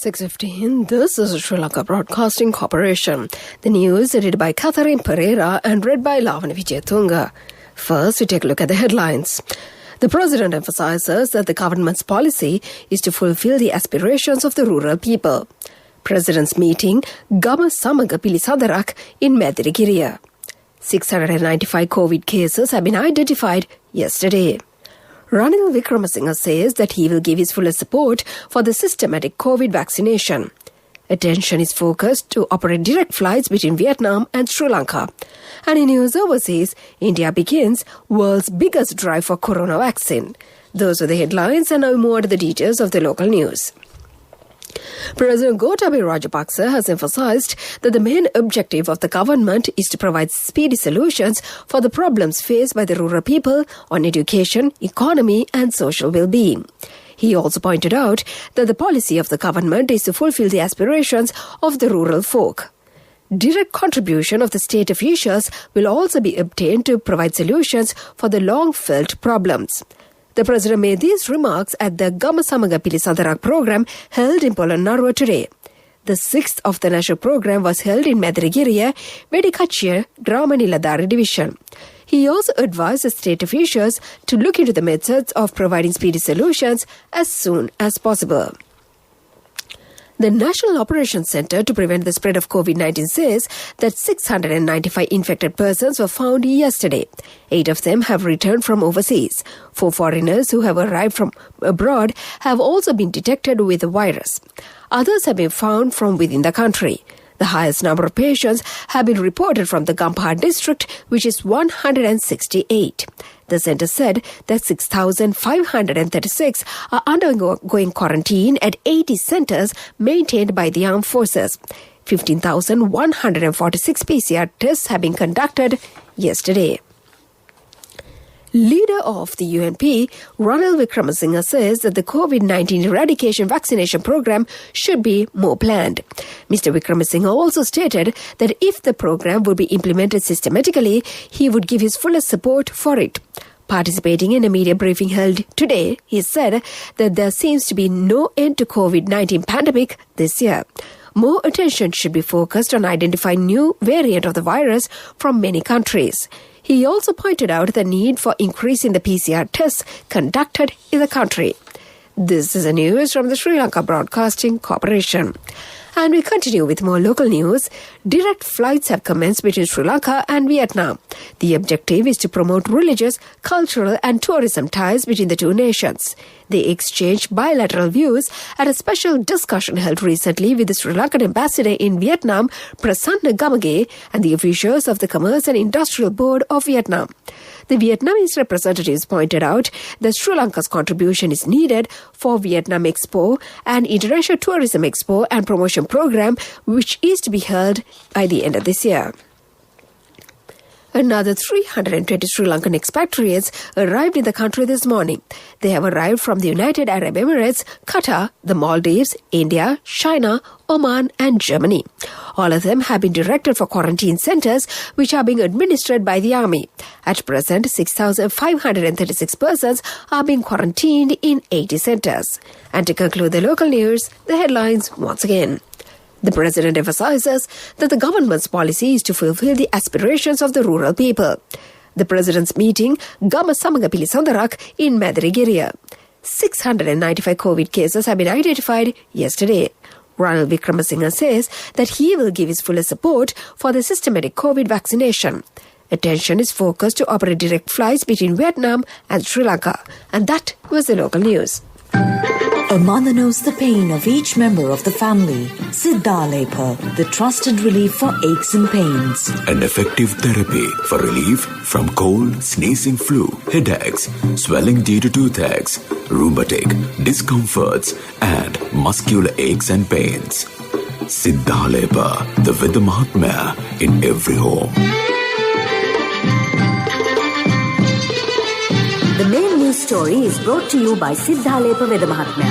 6:15. This is Sri Lanka Broadcasting Corporation. The news edited by Catherine Pereira and read by Lavana Vijayatunga. First, we take a look at the headlines. The President emphasizes that the government's policy is to fulfill the aspirations of the rural people. President's meeting Gama Samaga Pilisadarak in Madirigiriya. 695 COVID cases have been identified yesterday. Ranil Wickremesinghe says that he will give his fullest support for the systematic COVID vaccination. Attention is focused to operate direct flights between Vietnam and Sri Lanka. And in news overseas, India begins world's biggest drive for corona vaccine. Those are the headlines, and now more to the details of the local news. President Gotabaya Rajapaksa has emphasized that the main objective of the government is to provide speedy solutions for the problems faced by the rural people on education, economy and social well-being. He also pointed out that the policy of the government is to fulfill the aspirations of the rural folk. Direct contribution of the state officials will also be obtained to provide solutions for the long-felt problems. The President made these remarks at the Gama Samaga Pilisadarak program held in Polonnaruwa today. The sixth of the national program was held in Madirigiriya, Vedikachya, Gramaniladari division. He also advised the state officials to look into the methods of providing speedy solutions as soon as possible. The National Operations Center to prevent the spread of COVID-19 says that 695 infected persons were found yesterday. 8 of them have returned from overseas. 4 foreigners who have arrived from abroad have also been detected with the virus. Others have been found from within the country. The highest number of patients have been reported from the Gampaha district, which is 168. The centre said that 6,536 are undergoing quarantine at 80 centres maintained by the armed forces. 15,146 PCR tests have been conducted yesterday. Leader of the UNP, Ranil Wickremesinghe, says that the COVID-19 eradication vaccination program should be more planned. Mr. Wickremesinghe also stated that if the program would be implemented systematically, he would give his fullest support for it. Participating in a media briefing held today, he said that there seems to be no end to COVID-19 pandemic this year. More attention should be focused on identifying new variant of the virus from many countries. He also pointed out the need for increasing the PCR tests conducted in the country. This is the news from the Sri Lanka Broadcasting Corporation. And we continue with more local news. Direct flights have commenced between Sri Lanka and Vietnam. The objective is to promote religious, cultural and tourism ties between the two nations. They exchanged bilateral views at a special discussion held recently with the Sri Lankan ambassador in Vietnam, Prasanna Gamage, and the officials of the Commerce and Industrial Board of Vietnam. The Vietnamese representatives pointed out that Sri Lanka's contribution is needed for Vietnam Expo, an international tourism expo and promotion program which is to be held by the end of this year. Another 320 Sri Lankan expatriates arrived in the country this morning. They have arrived from the United Arab Emirates, Qatar, the Maldives, India, China, Oman and Germany. All of them have been directed for quarantine centres which are being administered by the army. At present, 6,536 persons are being quarantined in 80 centres. And to conclude the local news, the headlines once again. The President emphasizes that the government's policy is to fulfill the aspirations of the rural people. The President's meeting Gama Samaga Pilisadarak in Madirigiriya. 695 COVID cases have been identified yesterday. Ranil Wickremesinghe says that he will give his fullest support for the systematic COVID vaccination. Attention is focused to operate direct flights between Vietnam and Sri Lanka. And that was the local news. A mother knows the pain of each member of the family. Siddhalepa, the trusted relief for aches and pains. An effective therapy for relief from cold, sneezing, flu, headaches, swelling due to toothaches, rheumatic, discomforts, and muscular aches and pains. Siddhalepa, the Veda Mahatmya in every home. The main news story is brought to you by Siddhalepa Veda Mahatmya.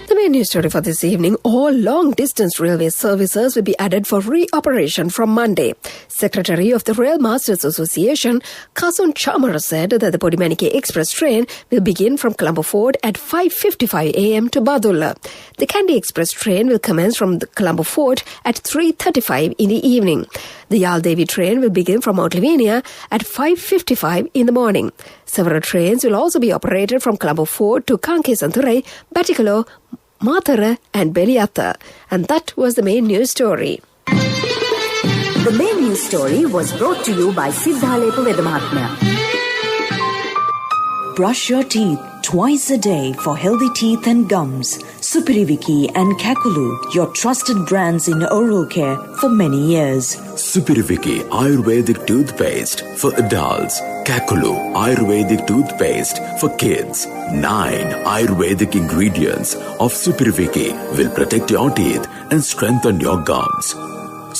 The main news story for this evening, all long-distance railway services will be added for re-operation from Monday. Secretary of the Rail Masters Association, Kasun Chamara, said that the Podimanike Express train will begin from Colombo Fort at 5:55 a.m. to Badulla. The Kandy Express train will commence from the Colombo Fort at 3:35 in the evening. The Yaldevi train will begin from Mount Lavinia at 5:55 in the morning. Several trains will also be operated from Colombo Fort to Kankesanturai, Batikalo, Matara and Beliata. And that was the main news story. The main news story was brought to you by Siddhalepa Vedamahatmya. Brush your teeth twice a day for healthy teeth and gums. Supiriviki and Kakulu, your trusted brands in oral care for many years. Supiriviki Ayurvedic toothpaste for adults. Kakulu Ayurvedic toothpaste for kids. 9 Ayurvedic ingredients of Supiriviki will protect your teeth and strengthen your gums.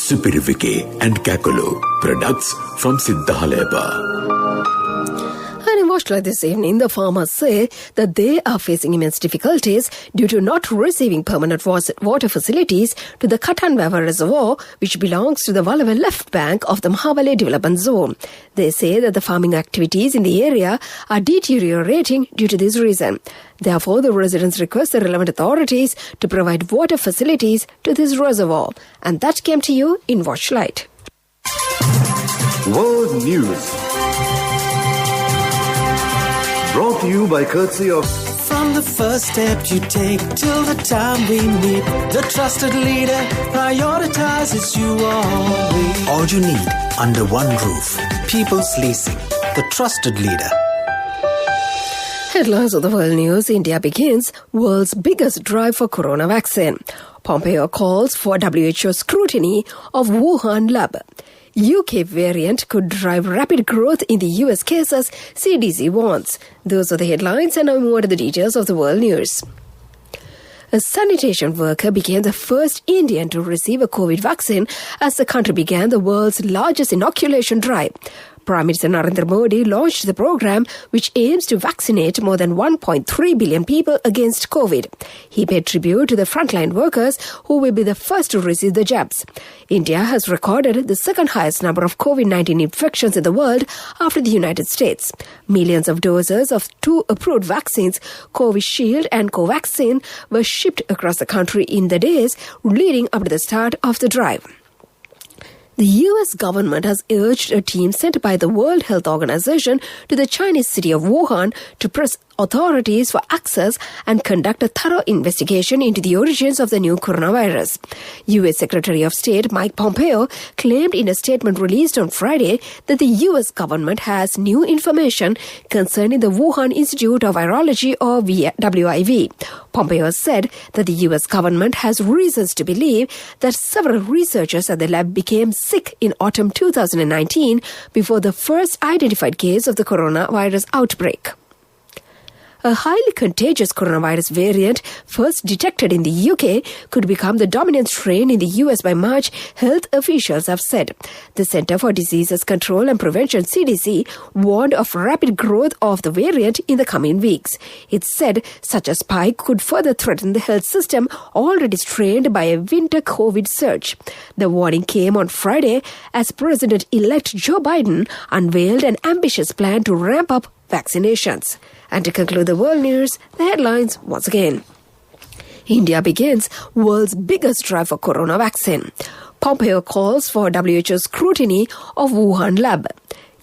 Supiriviki and Kakulu, products from Siddhalepa. And in Washington this evening, the farmers say that they are facing immense difficulties due to not receiving permanent water facilities to the Katanwava Reservoir, which belongs to the Walava left bank of the Mahabale Development Zone. They say that the farming activities in the area are deteriorating due to this reason. Therefore, the residents request the relevant authorities to provide water facilities to this reservoir. And that came to you in Watchlight. World News. Brought to you by courtesy of... From the first step you take till the time we meet, the trusted leader prioritizes you always. All you need under one roof. People's Leasing, the trusted leader. Headlines of the world news. India begins world's biggest drive for corona vaccine. Pompeo calls for WHO scrutiny of Wuhan lab. UK variant could drive rapid growth in the US cases, CDC warns. Those are the headlines, and now more to the details of the world news. A sanitation worker became the first Indian to receive a COVID vaccine as the country began the world's largest inoculation drive. Prime Minister Narendra Modi launched the program, which aims to vaccinate more than 1.3 billion people against COVID. He paid tribute to the frontline workers who will be the first to receive the jabs. India has recorded the second highest number of COVID-19 infections in the world after the United States. Millions of doses of 2 approved vaccines, Covishield and Covaxin, were shipped across the country in the days leading up to the start of the drive. The U.S. government has urged a team sent by the World Health Organization to the Chinese city of Wuhan to press authorities for access and conduct a thorough investigation into the origins of the new coronavirus. U.S. Secretary of State Mike Pompeo claimed in a statement released on Friday that the U.S. government has new information concerning the Wuhan Institute of Virology, or WIV. Pompeo said that the U.S. government has reasons to believe that several researchers at the lab became sick in autumn 2019 before the first identified case of the coronavirus outbreak. A highly contagious coronavirus variant, first detected in the UK, could become the dominant strain in the US by March, health officials have said. The Centre for Diseases Control and Prevention, CDC, warned of rapid growth of the variant in the coming weeks. It said such a spike could further threaten the health system already strained by a winter COVID surge. The warning came on Friday as President-elect Joe Biden unveiled an ambitious plan to ramp up vaccinations. And to conclude the world news, the headlines once again. India begins world's biggest drive for corona vaccine. Pompeo calls for WHO scrutiny of Wuhan lab.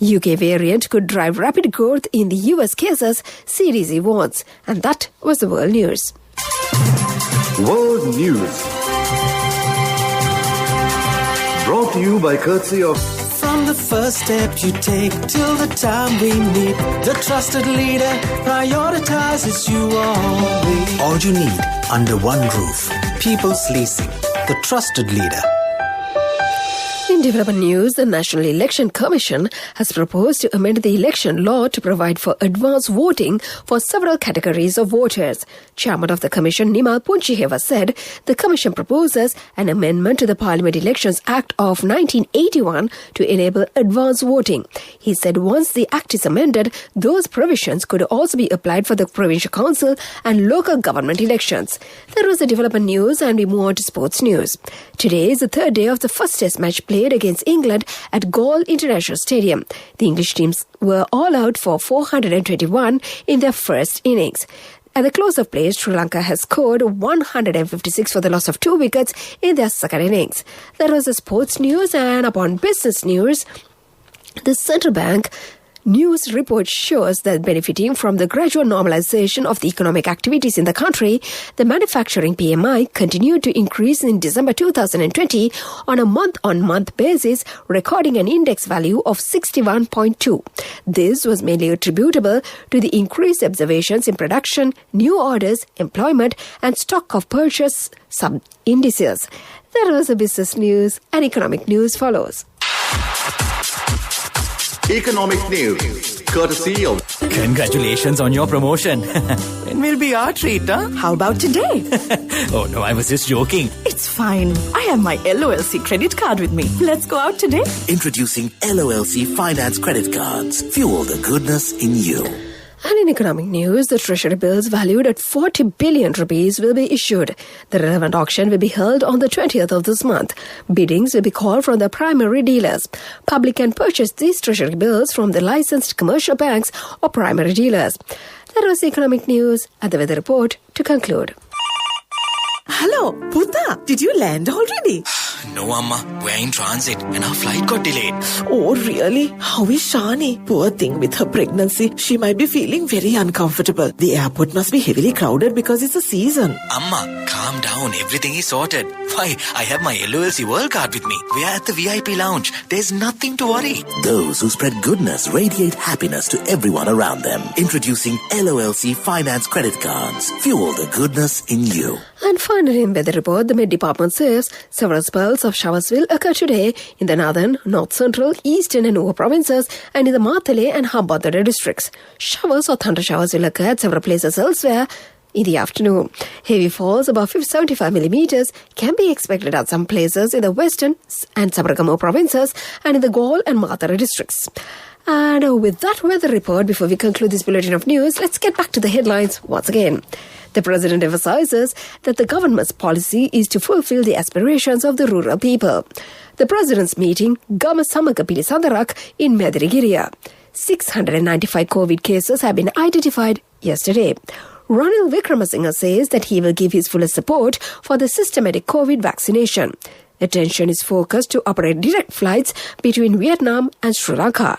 UK variant could drive rapid growth in the US cases, CDC warns. And that was the world news. World News. Brought to you by courtesy of... From the first step you take till the time we meet, the trusted leader prioritizes you always. All you need under one roof. People's Leasing, the trusted leader. In development news, the National Election Commission has proposed to amend the election law to provide for advance voting for several categories of voters. Chairman of the Commission, Nimal Ponchiheva, said the Commission proposes an amendment to the Parliament Elections Act of 1981 to enable advance voting. He said once the Act is amended, those provisions could also be applied for the Provincial Council and local government elections. That was the development news, and we move on to sports news. Today is the third day of the first Test match played against England at Galle International Stadium. The English teams were all out for 421 in their first innings. At the close of play, Sri Lanka has scored 156 for the loss of 2 wickets in their second innings. That was the sports news, and upon business news, the central bank news report shows that benefiting from the gradual normalization of the economic activities in the country, the manufacturing PMI continued to increase in December 2020 on a month-on-month basis, recording an index value of 61.2. This was mainly attributable to the increased observations in production, new orders, employment, and stock of purchase sub-indices. That was the business news, and economic news follows. Economic news, courtesy of... Congratulations on your promotion. When will be our treat, huh? How about today? Oh, no, I was just joking. It's fine. I have my LOLC credit card with me. Let's go out today. Introducing LOLC Finance Credit Cards. Fuel the goodness in you. And in economic news, the treasury bills valued at 40 billion rupees will be issued. The relevant auction will be held on the 20th of this month. Biddings will be called from the primary dealers. Public can purchase these treasury bills from the licensed commercial banks or primary dealers. That was the economic news. And the weather report to conclude. Hello, Puta. Did you land already? No, Amma. We're in transit and our flight got delayed. Oh, really? How is Shani? Poor thing with her pregnancy. She might be feeling very uncomfortable. The airport must be heavily crowded because it's a season. Amma, calm down. Everything is sorted. Why, I have my LOLC World Card with me. We are at the VIP lounge. There's nothing to worry. Those who spread goodness radiate happiness to everyone around them. Introducing LOLC Finance Credit Cards. Fuel the goodness in you. And finally, in weather report, the Met Department says several spells of showers will occur today in the northern, north central, eastern and Nuwa provinces and in the Matale and Hambantota districts. Showers or thunder showers will occur at several places elsewhere in the afternoon. Heavy falls above 75 millimeters can be expected at some places in the western and Sabaragamuwa provinces and in the Galle and Matara districts. And with that weather report, before we conclude this bulletin of news, let's get back to the headlines once again. The President emphasizes that the government's policy is to fulfill the aspirations of the rural people. The President's meeting Gama Samaga Pilisandarak in Medirigiriya. 695 COVID cases have been identified yesterday. Ranil Wickramasinghe says that he will give his fullest support for the systematic COVID vaccination. Attention is focused to operate direct flights between Vietnam and Sri Lanka.